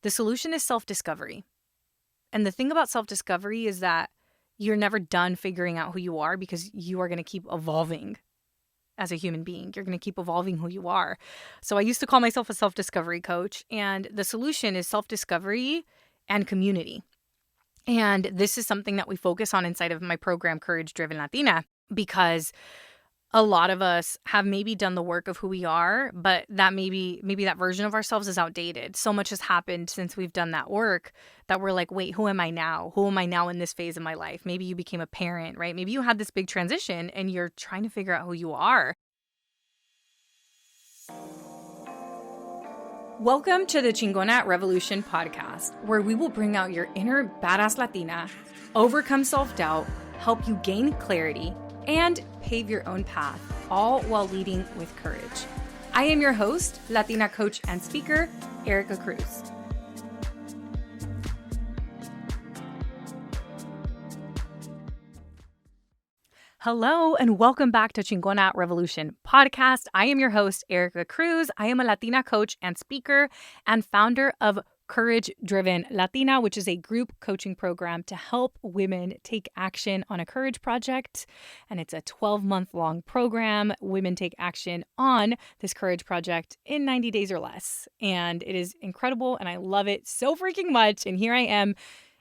The solution is self-discovery. And the thing about self-discovery is that you're never done figuring out who you are because you are going to keep evolving as a human being. You're going to keep evolving who you are. So I used to call myself a self-discovery coach, and the solution is self-discovery and community. And this is something that we focus on inside of my program, Courage Driven Latina, because a lot of us have maybe done the work of who we are, but that maybe that version of ourselves is outdated. So much has happened since we've done that work that we're like, wait, who am I now? Who am I now in this phase of my life? Maybe you became a parent, right? Maybe you had this big transition and you're trying to figure out who you are. Welcome to the Chingona Revolution podcast, where we will bring out your inner badass Latina, overcome self-doubt, help you gain clarity, and pave your own path, all while leading with courage. I am your host, Latina coach and speaker, Erika Cruz. Hello, and welcome back to Chingona Revolution podcast. I am your host, Erika Cruz. I am a Latina coach and speaker and founder of Courage Driven Latina, which is a group coaching program to help women take action on a courage project. And it's a 12-month long program. Women take action on this courage project in 90 days or less. And it is incredible, and I love it so freaking much. And here I am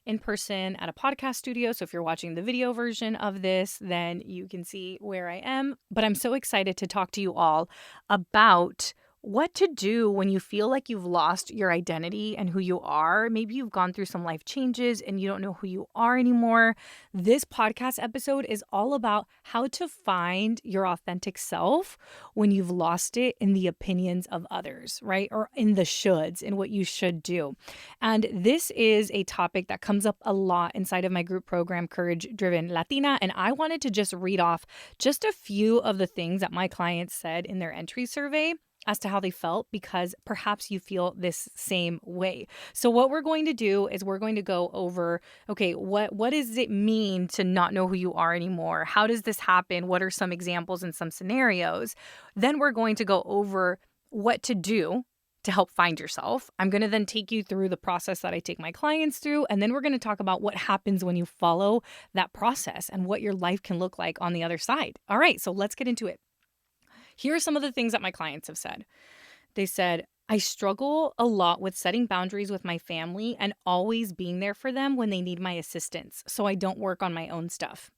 in person at a podcast studio. So if you're watching the video version of this, then you can see where I am. But I'm so excited to talk to you all about what to do when you feel like you've lost your identity and who you are. Maybe you've gone through some life changes and you don't know who you are anymore. This podcast episode is all about how to find your authentic self when you've lost it in the opinions of others, right? Or in the shoulds, in what you should do. And this is a topic that comes up a lot inside of my group program, Courage Driven Latina. And I wanted to just read off just a few of the things that my clients said in their entry survey as to how they felt, because perhaps you feel this same way. So what we're going to do is we're going to go over, okay, what does it mean to not know who you are anymore? How does this happen? What are some examples and some scenarios? Then we're going to go over what to do to help find yourself. I'm going to then take you through the process that I take my clients through. And then we're going to talk about what happens when you follow that process and what your life can look like on the other side. All right, so let's get into it. Here are some of the things that my clients have said. They said, I struggle a lot with setting boundaries with my family and always being there for them when they need my assistance, so I don't work on my own stuff.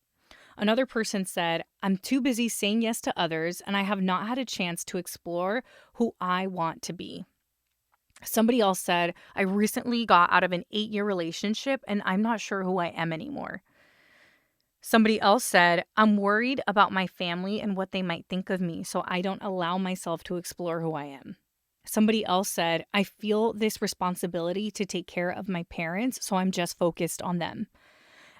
Another person said, I'm too busy saying yes to others, and I have not had a chance to explore who I want to be. Somebody else said, I recently got out of an 8-year relationship, and I'm not sure who I am anymore. Somebody else said, I'm worried about my family and what they might think of me, so I don't allow myself to explore who I am. Somebody else said, I feel this responsibility to take care of my parents, so I'm just focused on them.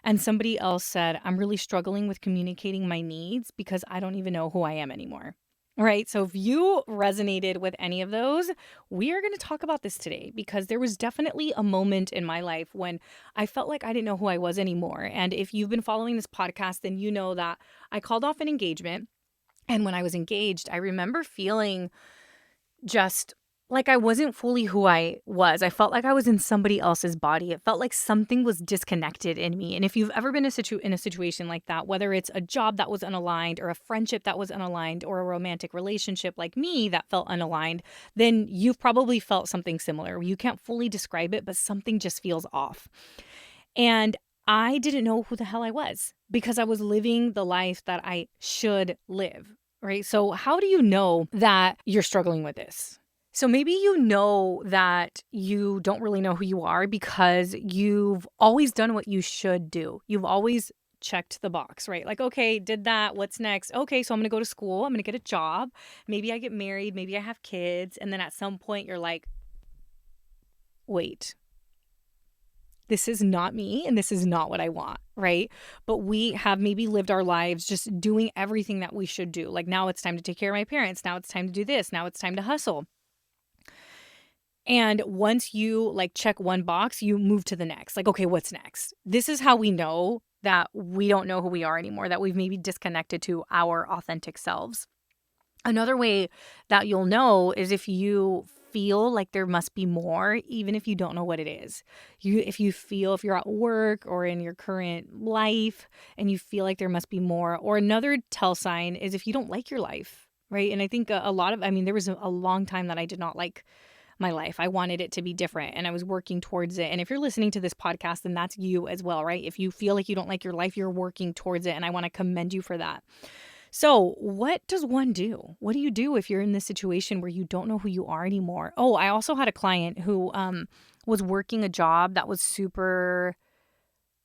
And somebody else said, I'm really struggling with communicating my needs because I don't even know who I am anymore. Right. So if you resonated with any of those, we are going to talk about this today, because there was definitely a moment in my life when I felt like I didn't know who I was anymore. And if you've been following this podcast, then you know that I called off an engagement. And when I was engaged, I remember feeling just like I wasn't fully who I was. I felt like I was in somebody else's body. It felt like something was disconnected in me. And if you've ever been in a situation like that, whether it's a job that was unaligned or a friendship that was unaligned or a romantic relationship like me that felt unaligned, then you've probably felt something similar. You can't fully describe it, but something just feels off. And I didn't know who the hell I was because I was living the life that I should live, right? So how do you know that you're struggling with this? So maybe you know that you don't really know who you are because you've always done what you should do. You've always checked the box, right? Like, okay, did that. What's next? Okay, so I'm going to go to school. I'm going to get a job. Maybe I get married. Maybe I have kids. And then at some point you're like, wait, this is not me and this is not what I want, right? But we have maybe lived our lives just doing everything that we should do. Like, now it's time to take care of my parents. Now it's time to do this. Now it's time to hustle. And once you check one box, you move to the next. Like, okay, what's next? This is how we know that we don't know who we are anymore, that we've maybe disconnected to our authentic selves. Another way that you'll know is if you feel like there must be more, even if you don't know what it is. If you're at work or in your current life and you feel like there must be more, or another tell sign is if you don't like your life, right? And I think there was a long time that I did not like my life. I wanted it to be different and I was working towards it. And if you're listening to this podcast, then that's you as well, right? If you feel like you don't like your life, you're working towards it. And I want to commend you for that. So what does one do? What do you do if you're in this situation where you don't know who you are anymore? Oh, I also had a client who was working a job that was super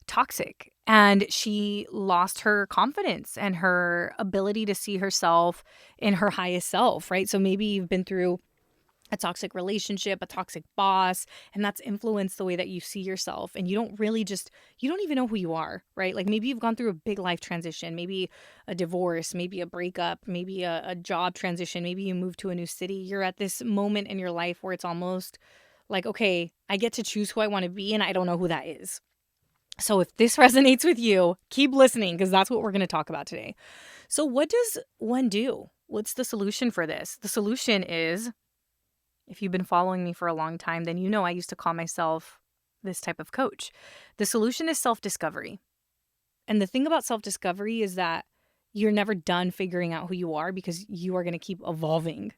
toxic, and she lost her confidence and her ability to see herself in her highest self, right? So maybe you've been through a toxic relationship, a toxic boss, and that's influenced the way that you see yourself. And you don't even know who you are, right? Like maybe you've gone through a big life transition, maybe a divorce, maybe a breakup, maybe a job transition, maybe you moved to a new city. You're at this moment in your life where it's almost like, okay, I get to choose who I want to be, and I don't know who that is. So if this resonates with you, keep listening, because that's what we're going to talk about today. So what does one do? What's the solution for this? The solution is, if you've been following me for a long time, then you know I used to call myself this type of coach. The solution is self-discovery. And the thing about self-discovery is that you're never done figuring out who you are, because you are going to keep evolving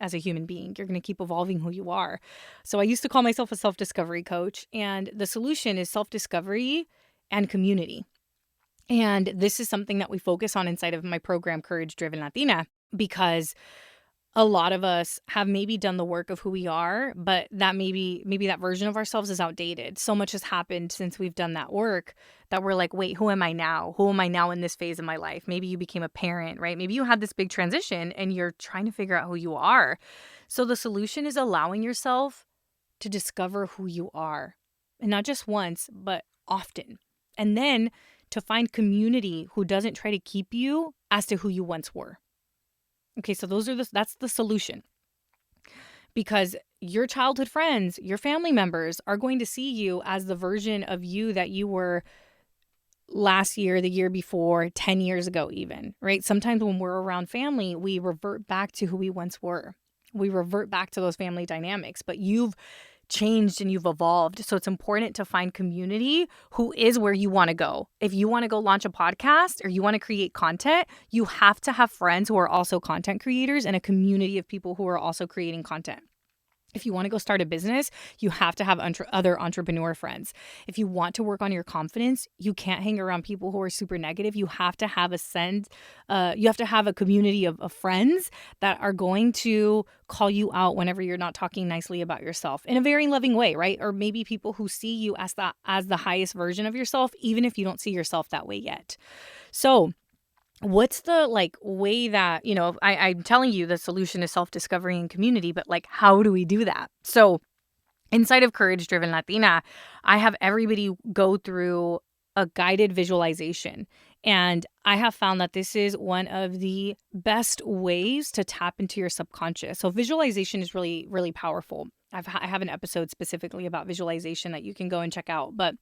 as a human being. You're going to keep evolving who you are. So I used to call myself a self-discovery coach. And the solution is self-discovery and community. And this is something that we focus on inside of my program, Courage Driven Latina, because a lot of us have maybe done the work of who we are, but that maybe that version of ourselves is outdated. So much has happened since we've done that work that we're like, wait, who am I now? Who am I now in this phase of my life? Maybe you became a parent, right? Maybe you had this big transition and you're trying to figure out who you are. So the solution is allowing yourself to discover who you are, and not just once, but often. And then to find community who doesn't try to keep you as to who you once were. Okay, so that's the solution. Because your childhood friends, your family members are going to see you as the version of you that you were last year, the year before, 10 years ago even, right? Sometimes when we're around family, we revert back to who we once were. We revert back to those family dynamics, but you've changed and you've evolved. So it's important to find community who is where you want to go. If you want to go launch a podcast or you want to create content, you have to have friends who are also content creators and a community of people who are also creating content. If you want to go start a business, you have to have other entrepreneur friends. If you want to work on your confidence, you can't hang around people who are super negative. You have to have a community of friends that are going to call you out whenever you're not talking nicely about yourself in a very loving way, right? Or maybe people who see you as the highest version of yourself, even if you don't see yourself that way yet. So what's the way that, I'm telling you the solution is self-discovery and community, but how do we do that? So inside of Courage Driven Latina, I have everybody go through a guided visualization. And I have found that this is one of the best ways to tap into your subconscious. So visualization is really, really powerful. I have an episode specifically about visualization that you can go and check out. But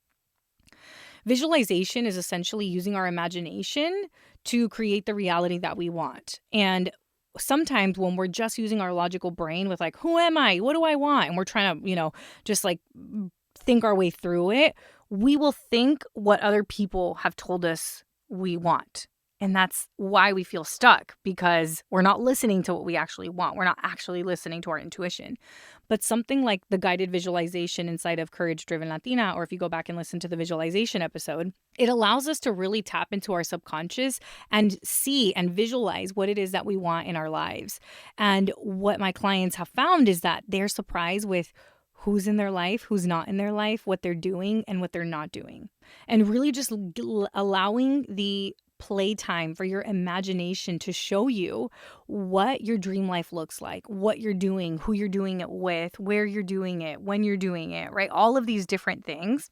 visualization is essentially using our imagination to create the reality that we want. And sometimes when we're just using our logical brain with who am I? What do I want? And we're trying to, just think our way through it, we will think what other people have told us we want. And that's why we feel stuck, because we're not listening to what we actually want. We're not actually listening to our intuition. But something like the guided visualization inside of Courage Driven Latina, or if you go back and listen to the visualization episode, it allows us to really tap into our subconscious and see and visualize what it is that we want in our lives. And what my clients have found is that they're surprised with who's in their life, who's not in their life, what they're doing and what they're not doing. And really just allowing the playtime for your imagination to show you what your dream life looks like, what you're doing, who you're doing it with, where you're doing it, when you're doing it, right? All of these different things.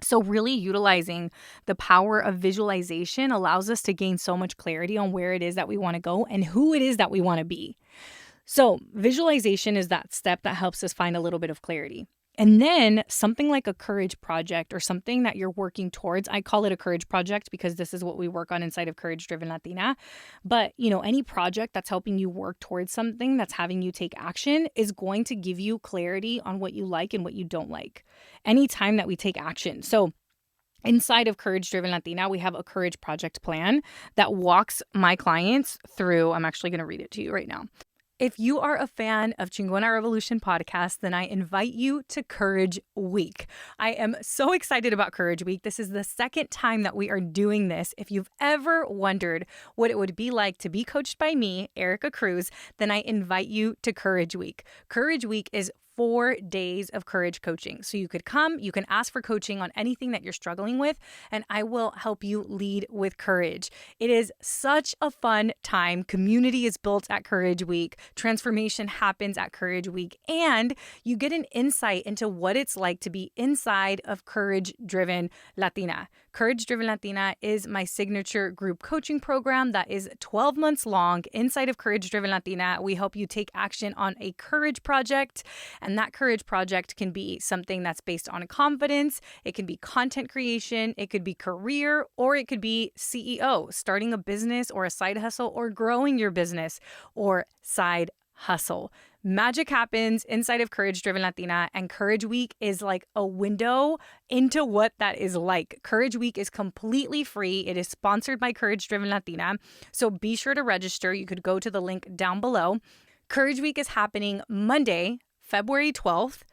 So really utilizing the power of visualization allows us to gain so much clarity on where it is that we want to go and who it is that we want to be. So visualization is that step that helps us find a little bit of clarity. And then something like a courage project or something that you're working towards. I call it a courage project because this is what we work on inside of Courage Driven Latina. But, any project that's helping you work towards something that's having you take action is going to give you clarity on what you like and what you don't like anytime that we take action. So inside of Courage Driven Latina, we have a courage project plan that walks my clients through. I'm actually going to read it to you right now. If you are a fan of Chingona Revolution podcast, then I invite you to Courage Week. I am so excited about Courage Week. This is the second time that we are doing this. If you've ever wondered what it would be like to be coached by me, Erika Cruz, then I invite you to Courage Week. Courage Week is 4 days of courage coaching. So you could come, you can ask for coaching on anything that you're struggling with, and I will help you lead with courage. It is such a fun time. Community is built at Courage Week. Transformation happens at Courage Week, and you get an insight into what it's like to be inside of Courage Driven Latina. Courage Driven Latina is my signature group coaching program that is 12 months long. Inside of Courage Driven Latina, we help you take action on a courage project. And that courage project can be something that's based on confidence. It can be content creation. It could be career, or it could be CEO, starting a business or a side hustle, or growing your business or side hustle. Magic happens inside of Courage Driven Latina, and Courage Week is like a window into what that is like. Courage Week is completely free. It is sponsored by Courage Driven Latina. So be sure to register. You could go to the link down below. Courage Week is happening Monday, February 12th,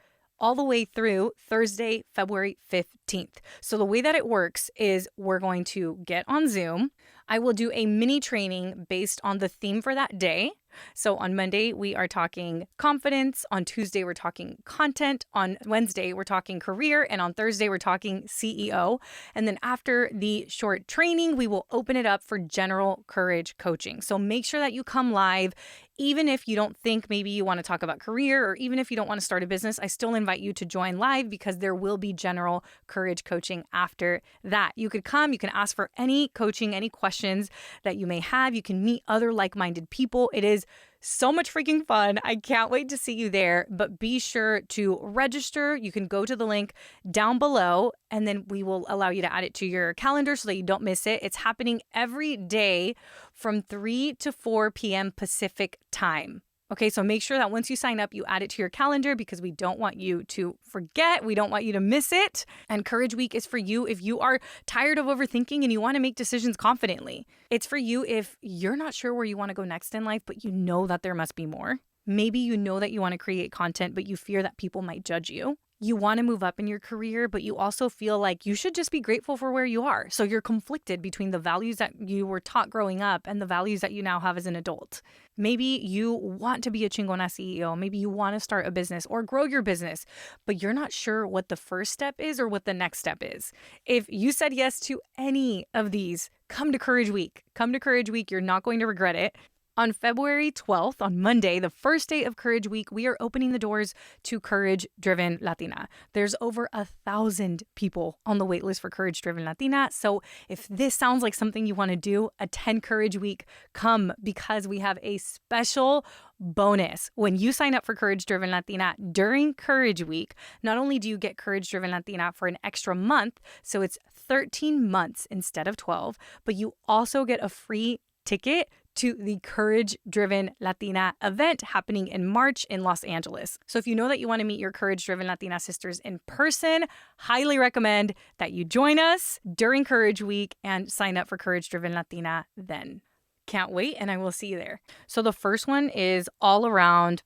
all the way through Thursday, February 15th. So the way that it works is we're going to get on Zoom. I will do a mini training based on the theme for that day. So on Monday, we are talking confidence. On Tuesday, we're talking content. On Wednesday, we're talking career. And on Thursday, we're talking CEO. And then after the short training, we will open it up for general courage coaching. So make sure that you come live. Even if you don't think maybe you want to talk about career, or even if you don't want to start a business, I still invite you to join live because there will be general courage coaching after that. You could come, you can ask for any coaching, any questions that you may have. You can meet other like-minded people. It is so much freaking fun. I can't wait to see you there, but be sure to register. You can go to the link down below, and then we will allow you to add it to your calendar so that you don't miss it. It's happening every day from 3 to 4 p.m. Pacific time. Okay, so make sure that once you sign up, you add it to your calendar because we don't want you to forget. We don't want you to miss it. And Courage Week is for you if you are tired of overthinking and you want to make decisions confidently. It's for you if you're not sure where you want to go next in life, but you know that there must be more. Maybe you know that you want to create content, but you fear that people might judge you. You want to move up in your career, but you also feel like you should just be grateful for where you are. So you're conflicted between the values that you were taught growing up and the values that you now have as an adult. Maybe you want to be a Chingona CEO. Maybe you want to start a business or grow your business, but you're not sure what the first step is or what the next step is. If you said yes to any of these, come to Courage Week. Come to Courage Week. You're not going to regret it. On February 12th, on Monday, the first day of Courage Week, we are opening the doors to Courage Driven Latina. There's over 1,000 people on the waitlist for Courage Driven Latina. So if this sounds like something you want to do, attend Courage Week. Come, because we have a special bonus. When you sign up for Courage Driven Latina during Courage Week, not only do you get Courage Driven Latina for an extra month, so it's 13 months instead of 12, but you also get a free ticket to the Courage Driven Latina event happening in March in Los Angeles. So if you know that you want to meet your Courage Driven Latina sisters in person, highly recommend that you join us during Courage Week and sign up for Courage Driven Latina then. Can't wait, and I will see you there. So the first one is all around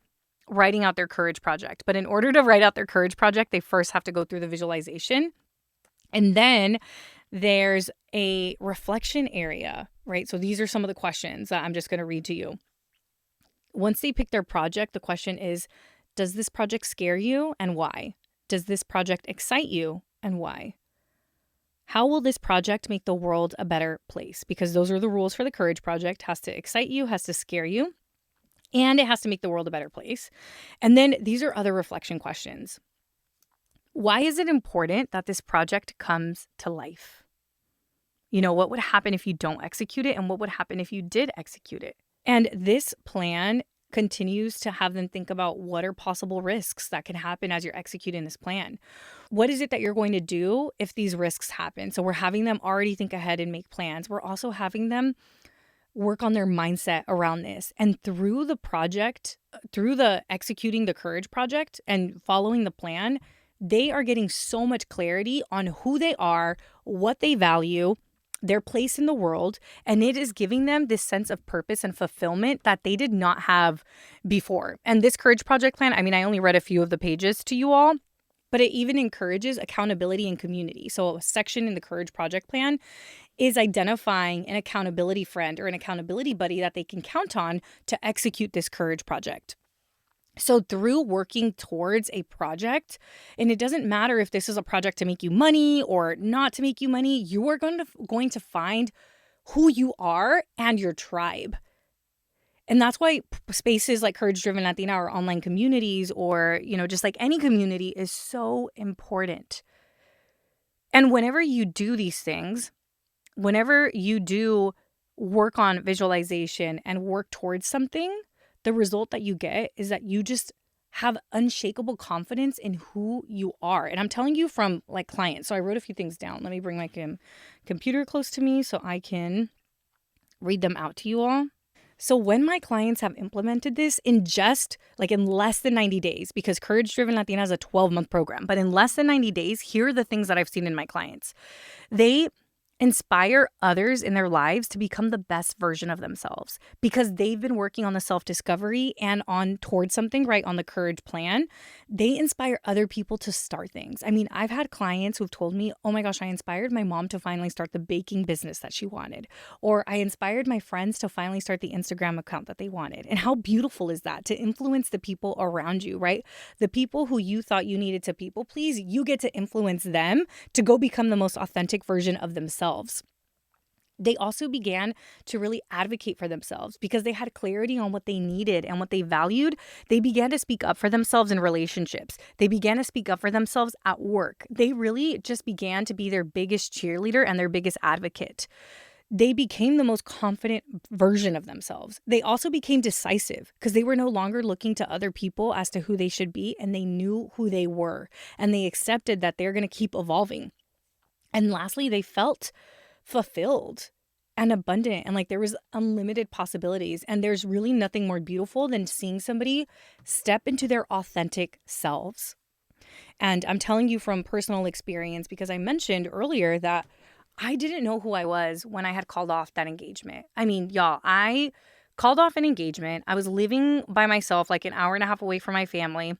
writing out their courage project. But in order to write out their courage project, they first have to go through the visualization. And then there's a reflection area, right? So these are some of the questions that I'm just going to read to you. Once they pick their project, the question is, does this project scare you and why? Does this project excite you and why? How will this project make the world a better place? Because those are the rules for the Courage Project. It has to excite you, has to scare you, and it has to make the world a better place. And then these are other reflection questions. Why is it important that this project comes to life? You know, what would happen if you don't execute it, and what would happen if you did execute it? And this plan continues to have them think about what are possible risks that can happen as you're executing this plan. What is it that you're going to do if these risks happen? So we're having them already think ahead and make plans. We're also having them work on their mindset around this. And through the project, through the executing the Courage project and following the plan, they are getting so much clarity on who they are, what they value, their place in the world, and it is giving them this sense of purpose and fulfillment that they did not have before. And this Courage project plan, I mean, I only read a few of the pages to you all, but it even encourages accountability and community. So a section in the Courage project plan is identifying an accountability friend or an accountability buddy that they can count on to execute this Courage project. So through working towards a project, and it doesn't matter if this is a project to make you money or not to make you money, you are going to find who you are and your tribe. And that's why spaces like Courage Driven Latina or online communities or, just like any community is so important. And whenever you do these things, whenever you do work on visualization and work towards something, the result that you get is that you just have unshakable confidence in who you are. And I'm telling you from like clients. So I wrote a few things down. Let me bring my computer close to me so I can read them out to you all. So when my clients have implemented this in less than 90 days, because Courage Driven Latina is a 12-month program, but in less than 90 days, here are the things that I've seen in my clients. They inspire others in their lives to become the best version of themselves because they've been working on the self-discovery and on towards something, right, on the Courage plan. They inspire other people to start things. I mean, I've had clients who've told me, oh my gosh, I inspired my mom to finally start the baking business that she wanted. Or I inspired my friends to finally start the Instagram account that they wanted. And how beautiful is that to influence the people around you, right? The people who you thought you needed to people please, you get to influence them to go become the most authentic version of themselves. They also began to really advocate for themselves because they had clarity on what they needed and what they valued. They began to speak up for themselves in relationships. They began to speak up for themselves at work. They really just began to be their biggest cheerleader and their biggest advocate. They became the most confident version of themselves. They also became decisive because they were no longer looking to other people as to who they should be, and they knew who they were, and they accepted that they're going to keep evolving. And lastly, they felt fulfilled and abundant and like there was unlimited possibilities. And there's really nothing more beautiful than seeing somebody step into their authentic selves. And I'm telling you from personal experience because I mentioned earlier that I didn't know who I was when I had called off that engagement. I mean, y'all, I called off an engagement. I was living by myself like an hour and a half away from my family.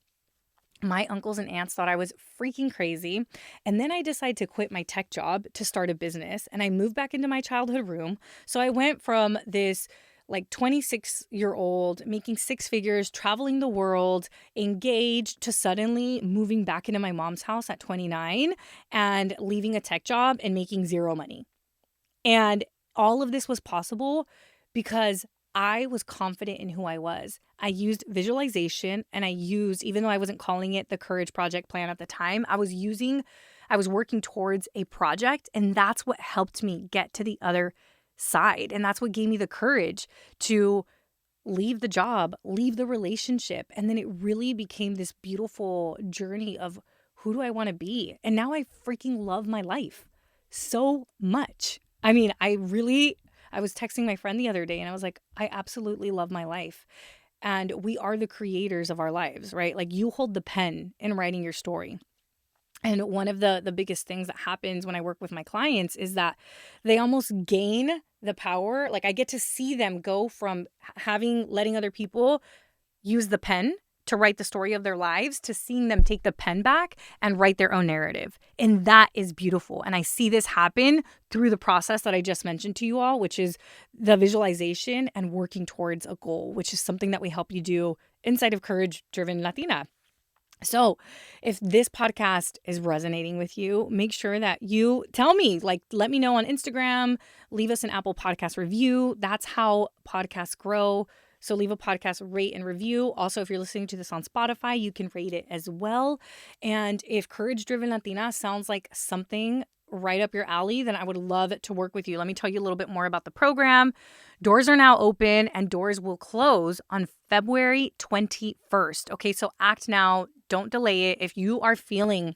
My uncles and aunts thought I was freaking crazy. And then I decided to quit my tech job to start a business. And I moved back into my childhood room. So I went from this like 26-year-old making six figures, traveling the world, engaged, to suddenly moving back into my mom's house at 29 and leaving a tech job and making zero money. And all of this was possible because I was confident in who I was. I used visualization and even though I wasn't calling it the Courage Project plan at the time, I was working towards a project, and that's what helped me get to the other side. And that's what gave me the courage to leave the job, leave the relationship. And then it really became this beautiful journey of who do I want to be? And now I freaking love my life so much. I mean, I was texting my friend the other day and I was like, I absolutely love my life. And we are the creators of our lives, right? Like you hold the pen in writing your story. And one of the biggest things that happens when I work with my clients is that they almost gain the power. Like I get to see them go from letting other people use the pen to write the story of their lives to seeing them take the pen back and write their own narrative. And that is beautiful. And I see this happen through the process that I just mentioned to you all, which is the visualization and working towards a goal, which is something that we help you do inside of Courage Driven Latina. So if this podcast is resonating with you, make sure that you tell me, let me know on Instagram, leave us an Apple Podcast review. That's how podcasts grow. So leave a podcast rate and review. Also, if you're listening to this on Spotify, you can rate it as well. And if Courage Driven Latina sounds like something right up your alley, then I would love to work with you. Let me tell you a little bit more about the program. Doors are now open and doors will close on February 21st. Okay, so act now. Don't delay it. If you are feeling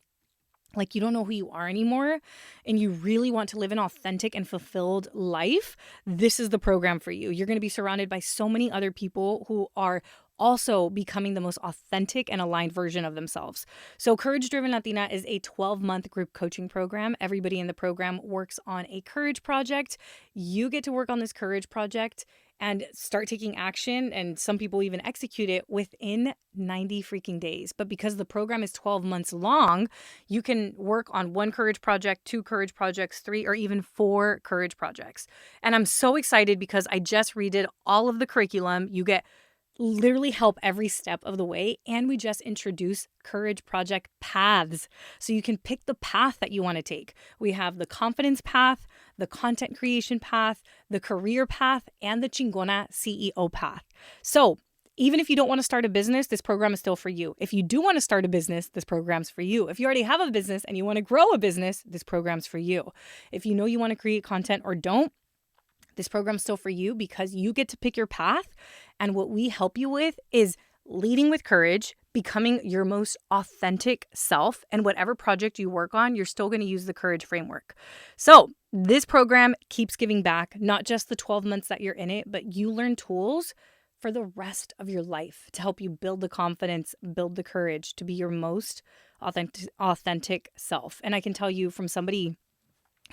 like you don't know who you are anymore and you really want to live an authentic and fulfilled life, this is the program for you. You're going to be surrounded by so many other people who are also becoming the most authentic and aligned version of themselves. So Courage Driven Latina is a 12-month group coaching program. Everybody in the program works on a courage project. You get to work on this courage project and start taking action, and some people even execute it within 90 freaking days. But because the program is 12 months long, you can work on 1 courage project, 2 courage projects, 3, or even 4 courage projects. And I'm so excited because I just redid all of the curriculum. You get literally help every step of the way. And we just introduced Courage Project paths. So you can pick the path that you want to take. We have the confidence path, the content creation path, the career path, and the Chingona CEO path. So even if you don't want to start a business, this program is still for you. If you do want to start a business, this program's for you. If you already have a business and you want to grow a business, this program's for you. If you know you want to create content or don't, this program's still for you because you get to pick your path. And what we help you with is leading with courage, becoming your most authentic self. And whatever project you work on, you're still going to use the courage framework. So this program keeps giving back, not just the 12 months that you're in it, but you learn tools for the rest of your life to help you build the confidence, build the courage to be your most authentic self. And I can tell you from somebody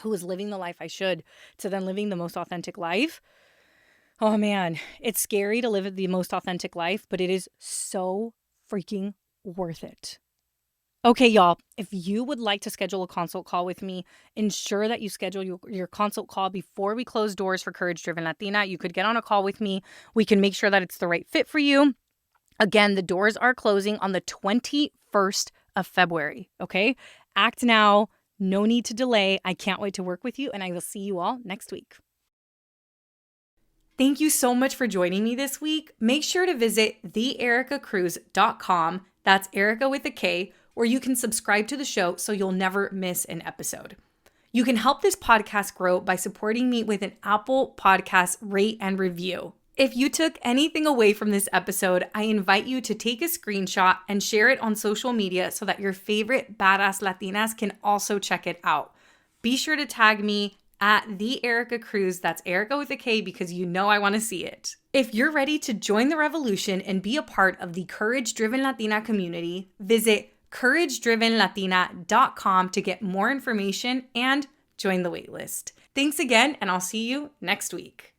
who was living the life I should to then living the most authentic life. Oh man, it's scary to live the most authentic life, but it is so freaking worth it. Okay, y'all, if you would like to schedule a consult call with me, ensure that you schedule your consult call before we close doors for Courage Driven Latina. You could get on a call with me. We can make sure that it's the right fit for you. Again, the doors are closing on the 21st of February, okay? Act now. No need to delay. I can't wait to work with you, and I will see you all next week. Thank you so much for joining me this week. Make sure to visit theerikacruz.com. That's Erika with a K, where you can subscribe to the show so you'll never miss an episode. You can help this podcast grow by supporting me with an Apple Podcast rate and review. If you took anything away from this episode, I invite you to take a screenshot and share it on social media so that your favorite badass Latinas can also check it out. Be sure to tag me at the Erika Cruz. That's Erika with a K because you know I want to see it. If you're ready to join the revolution and be a part of the Courage Driven Latina community, visit couragedrivenlatina.com to get more information and join the waitlist. Thanks again, and I'll see you next week.